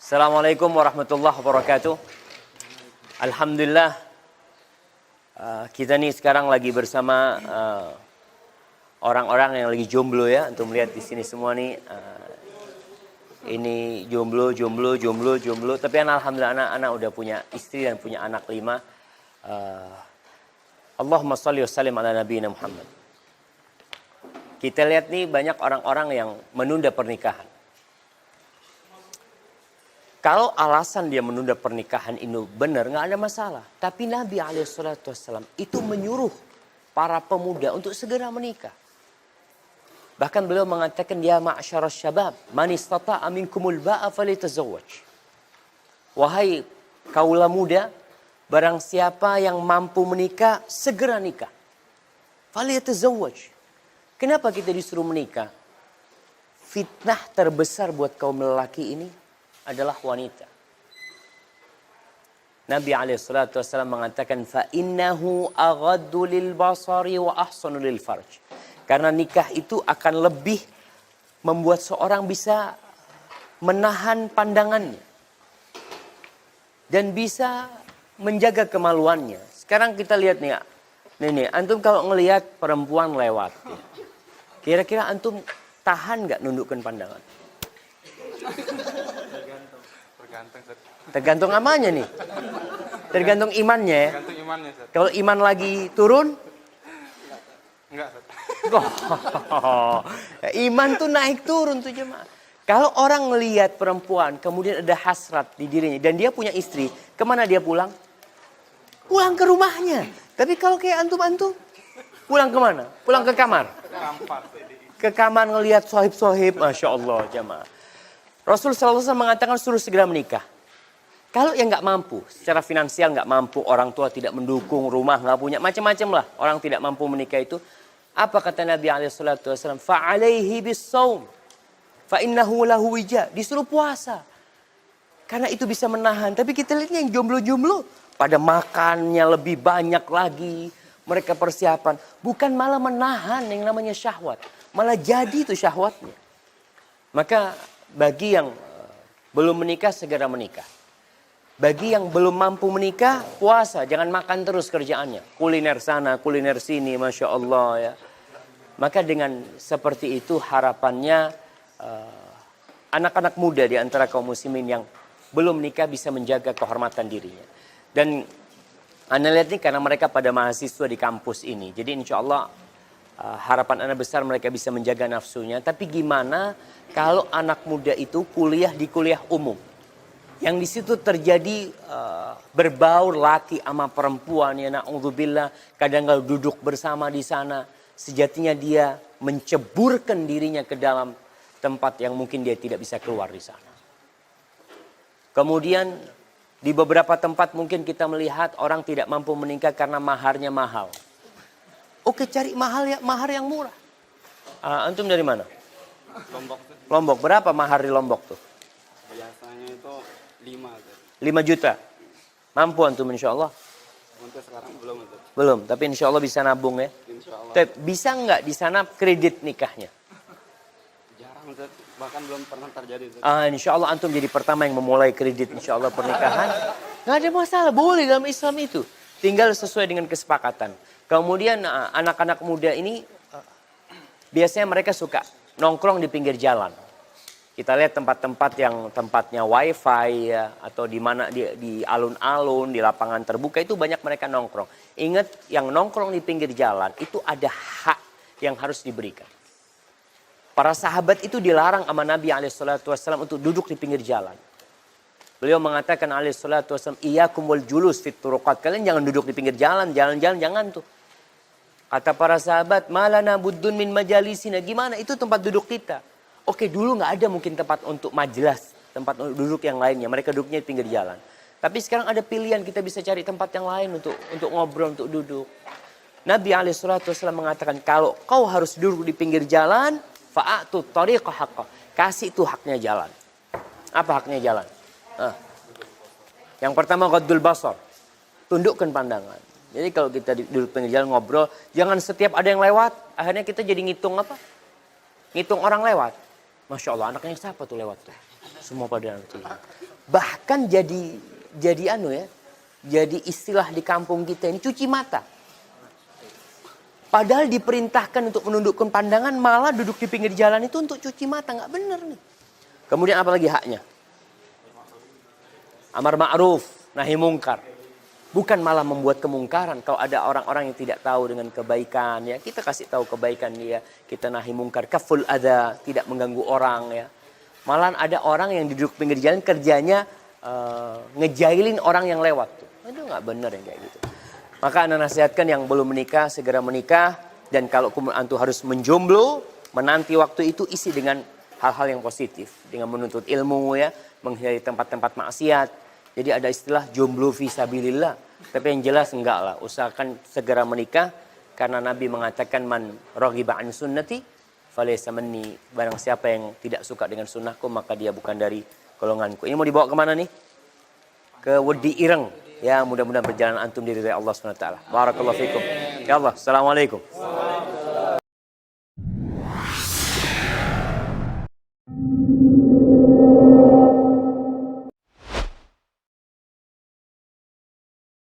Assalamualaikum warahmatullahi wabarakatuh. Alhamdulillah, kita nih sekarang lagi bersama orang-orang yang lagi jomblo ya. Untuk melihat di sini semua nih, ini jomblo. Tapi alhamdulillah anak-anak udah punya istri dan punya anak 5. Allahumma sholli wa sallim ala nabiyina Muhammad. Kita lihat nih banyak orang-orang yang menunda pernikahan. Kalau alasan dia menunda pernikahan itu benar, nggak ada masalah. Tapi Nabi SAW itu menyuruh para pemuda untuk segera menikah. Bahkan beliau mengatakan, ya ma'asyaras syabab, man istata'a minkumul ba'a falyatazawwaj. Wahai kaula muda, barang siapa yang mampu menikah, segera nikah. Falyatazawwaj. Kenapa kita disuruh menikah? Fitnah terbesar buat kaum lelaki ini adalah wanita. Nabi SAW mengatakan, فَإِنَّهُ أَغَدُّ لِلْبَصَرِ وَأَحْصَنُ لِلْفَرْجِ. Karena nikah itu akan lebih membuat seorang bisa menahan pandangannya. Dan bisa menjaga kemaluannya. Sekarang kita lihat nih, antum kalau ngelihat perempuan lewat, kira-kira antum tahan nggak nundukkan pandangan? Tergantung amanya nih. Tergantung imannya. Tergantung imannya, Ustaz. Kalau iman lagi turun? Enggak, Ustaz. Iman tuh naik turun tuh jemaah. Kalau orang ngelihat perempuan kemudian ada hasrat di dirinya dan dia punya istri, kemana dia pulang? Pulang ke rumahnya. Tapi kalau kayak antum-antum, pulang kemana? Pulang ke kamar. Ke kamar ngelihat sohib-sohib, Masya Allah jemaah. Rasul SAW mengatakan suruh segera menikah. Kalau yang nggak mampu, secara finansial nggak mampu, orang tua tidak mendukung, rumah nggak punya, macam-macam lah. Orang tidak mampu menikah itu. Apa kata Nabi SAW? Fa'alaihi bis-saum. Fa'innahu lahu wija. Disuruh puasa. Karena itu bisa menahan. Tapi kita lihat yang jomblo-jomblo. Pada makannya lebih banyak lagi. Mereka persiapan. Bukan malah menahan yang namanya syahwat. Malah jadi itu syahwatnya. Maka bagi yang belum menikah, segera menikah. Bagi yang belum mampu menikah, puasa. Jangan makan terus kerjaannya. Kuliner sana, kuliner sini, Masya Allah ya. Maka dengan seperti itu harapannya anak-anak muda di antara kaum muslimin yang belum menikah bisa menjaga kehormatan dirinya. Dan Anda lihat nih karena mereka pada mahasiswa di kampus ini. Jadi insya Allah harapan Anda besar mereka bisa menjaga nafsunya. Tapi gimana kalau anak muda itu kuliah di kuliah umum? Yang di situ terjadi berbaur laki sama perempuan ya na'udzubillah, kadang kalau duduk bersama di sana sejatinya dia menceburkan dirinya ke dalam tempat yang mungkin dia tidak bisa keluar di sana. Kemudian di beberapa tempat mungkin kita melihat orang tidak mampu menikah karena maharnya mahal. Oke, cari mahar yang murah. Antum dari mana? Lombok. Lombok. Berapa mahar di Lombok tuh? Biasanya itu 5. 5 juta. Mampu antum insya Allah? Untuk sekarang belum, Ustaz. Belum, tapi insya Allah bisa nabung ya. Insya Allah. Tapi bisa nggak di sana kredit nikahnya? Jarang, Ustaz. Bahkan belum pernah terjadi, Ustaz. Insya Allah antum jadi pertama yang memulai kredit insya Allah pernikahan. Nggak ada masalah, boleh dalam Islam itu. Tinggal sesuai dengan kesepakatan. Kemudian anak-anak muda ini biasanya mereka suka nongkrong di pinggir jalan. Kita lihat tempat-tempat yang tempatnya wifi ya, atau di mana di alun-alun, di lapangan terbuka itu banyak mereka nongkrong. Ingat yang nongkrong di pinggir jalan itu ada hak yang harus diberikan. Para sahabat itu dilarang sama Nabi SAW untuk duduk di pinggir jalan. Beliau mengatakan SAW, iyyakum wal julus fit turuqat. Kalian jangan duduk di pinggir jalan, jalan-jalan jangan tuh. Kata para sahabat, malana buddun min majalisina. Gimana? Itu tempat duduk kita. Oke, dulu nggak ada mungkin tempat untuk majelis, tempat duduk yang lainnya. Mereka duduknya di pinggir jalan. Tapi sekarang ada pilihan, kita bisa cari tempat yang lain untuk ngobrol, untuk duduk. Nabi SAW mengatakan, kalau kau harus duduk di pinggir jalan, fa'atu tariqa haqqa. Kasih itu haknya jalan. Apa haknya jalan? Yang pertama, ghaddul basar. Tundukkan pandangan. Jadi kalau kita duduk pinggir jalan ngobrol, jangan setiap ada yang lewat, akhirnya kita jadi ngitung apa? Ngitung orang lewat. Masya Allah, anaknya siapa tuh lewat tuh? Semua pada nanti. Bahkan jadi istilah di kampung kita ini cuci mata. Padahal diperintahkan untuk menundukkan pandangan, malah duduk di pinggir jalan itu untuk cuci mata. Nggak benar nih. Kemudian apa lagi haknya? Amar ma'ruf, nahi mungkar. Bukan malah membuat kemungkaran. Kalau ada orang-orang yang tidak tahu dengan kebaikan, ya kita kasih tahu kebaikan dia. Kita nahi mungkar, kaful adza, tidak mengganggu orang, ya. Malah ada orang yang duduk pinggir jalan kerjanya ngejailin orang yang lewat. Itu nggak benar yang kayak gitu. Maka Anda nasihatkan yang belum menikah, segera menikah. Dan kalau antum harus menjomblo, menanti waktu itu, isi dengan hal-hal yang positif. Dengan menuntut ilmu, ya, menghindari tempat-tempat maksiat. Jadi ada istilah jomblo fisabilillah. Tapi yang jelas enggak lah. Usahakan segera menikah. Karena Nabi mengatakan, man raghiba an sunnati falaysa minni. Barang siapa yang tidak suka dengan sunnahku, maka dia bukan dari golonganku. Ini mau dibawa kemana nih? Ke Wedi Ireng. Ya, mudah-mudahan perjalanan antum diri dari Allah SWT. Barakallahu fikum. Ya Allah, assalamualaikum.